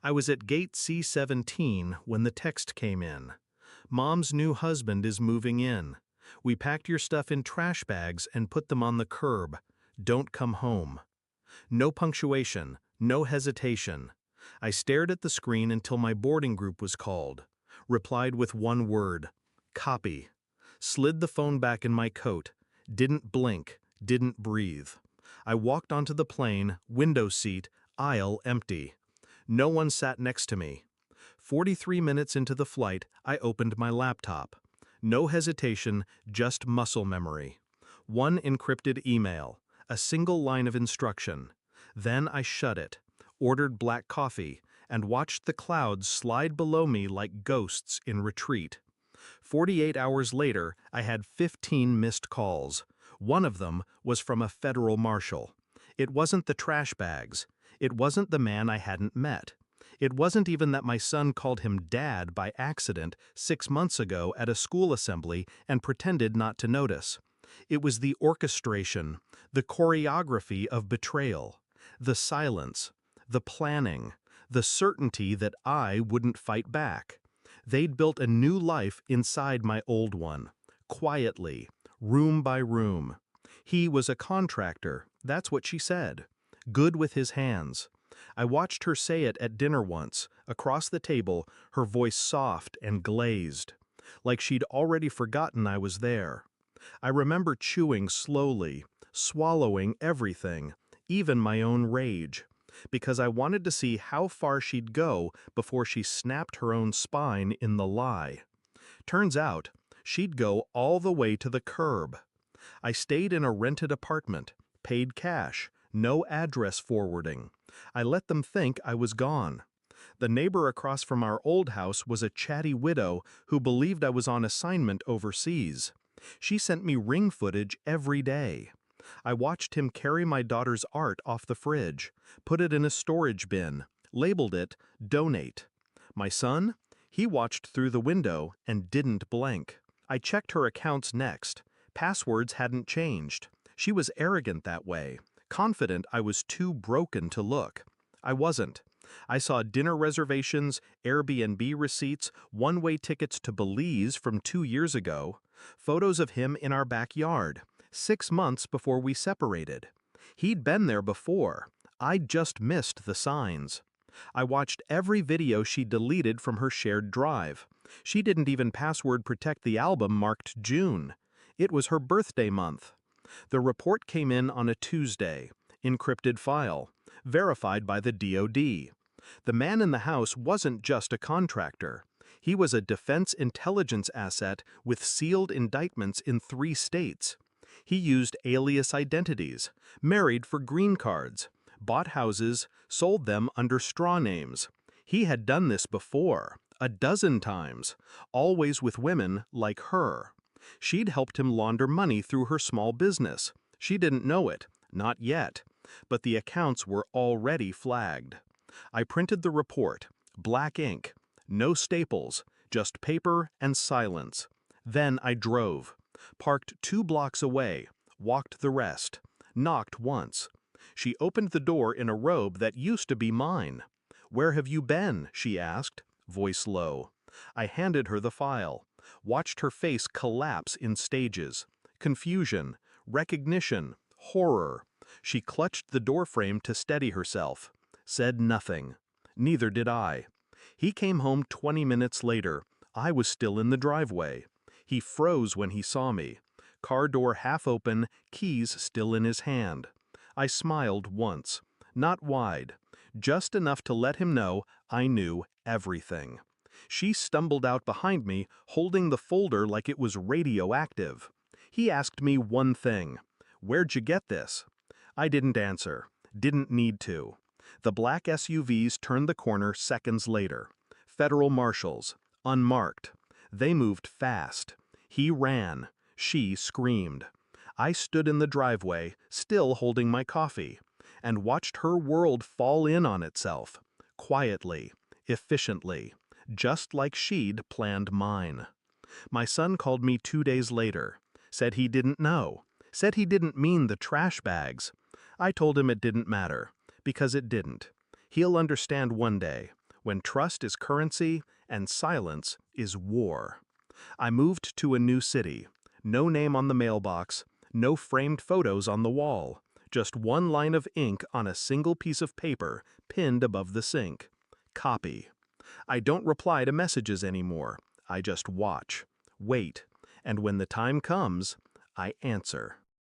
I was at gate C17 when the text came in. Mom's new husband is moving in. We packed your stuff in trash bags and put them on the curb. Don't come home. No punctuation, no hesitation. I stared at the screen until my boarding group was called. Replied with one word, copy. Slid the phone back in my coat. Didn't blink, didn't breathe. I walked onto the plane, window seat, aisle empty. No one sat next to me. 43 minutes into the flight, I opened my laptop. No hesitation, just muscle memory. One encrypted email, a single line of instruction. Then I shut it, ordered black coffee, and watched the clouds slide below me like ghosts in retreat. 48 hours later, I had 15 missed calls. One of them was from a federal marshal. It wasn't the trash bags. It wasn't the man I hadn't met. It wasn't even that my son called him Dad by accident 6 months ago at a school assembly and pretended not to notice. It was the orchestration, the choreography of betrayal, the silence, the planning, the certainty that I wouldn't fight back. They'd built a new life inside my old one, quietly, room by room. He was a contractor, that's what she said. Good with his hands. I watched her say it at dinner once, across the table, her voice soft and glazed, like she'd already forgotten I was there. I remember chewing slowly, swallowing everything, even my own rage, because I wanted to see how far she'd go before she snapped her own spine in the lie. Turns out, she'd go all the way to the curb. I stayed in a rented apartment, paid cash, no address forwarding. I let them think I was gone. The neighbor across from our old house was a chatty widow who believed I was on assignment overseas. She sent me ring footage every day. I watched him carry my daughter's art off the fridge, put it in a storage bin, labeled it "Donate." My son? He watched through the window and didn't blink. I checked her accounts next. Passwords hadn't changed. She was arrogant that way, confident I was too broken to look. I wasn't. I saw dinner reservations, Airbnb receipts, one-way tickets to Belize from 2 years ago, photos of him in our backyard, 6 months before we separated. He'd been there before. I'd just missed the signs. I watched every video she deleted from her shared drive. She didn't even password protect the album marked June. It was her birthday month. The report came in on a Tuesday, encrypted file, verified by the DoD. The man in the house wasn't just a contractor. He was a defense intelligence asset with sealed indictments in 3 states. He used alias identities, married for green cards, bought houses, sold them under straw names. He had done this before, a dozen times, always with women like her. She'd helped him launder money through her small business. She didn't know it, not yet, but the accounts were already flagged. I printed the report, black ink, no staples, just paper and silence. Then I drove, parked 2 blocks away, walked the rest, knocked once. She opened the door in a robe that used to be mine. "Where have you been?" she asked, voice low. I handed her the file, watched her face collapse in stages. Confusion, recognition, horror. She clutched the doorframe to steady herself. Said nothing. Neither did I. He came home 20 minutes later. I was still in the driveway. He froze when he saw me. Car door half open, keys still in his hand. I smiled once. Not wide. Just enough to let him know I knew everything. She stumbled out behind me, holding the folder like it was radioactive. He asked me one thing. "Where'd you get this?" I didn't answer. Didn't need to. The black SUVs turned the corner seconds later. Federal marshals, unmarked. They moved fast. He ran. She screamed. I stood in the driveway, still holding my coffee, and watched her world fall in on itself. Quietly, efficiently, just like she'd planned mine. My son called me 2 days later. Said he didn't know. Said he didn't mean the trash bags. I told him it didn't matter, because it didn't. He'll understand one day. when trust is currency and silence is war. I moved to a new city. No name on the mailbox, no framed photos on the wall, just one line of ink on a single piece of paper pinned above the sink. Copy. I don't reply to messages anymore. I just watch, wait, and when the time comes, I answer.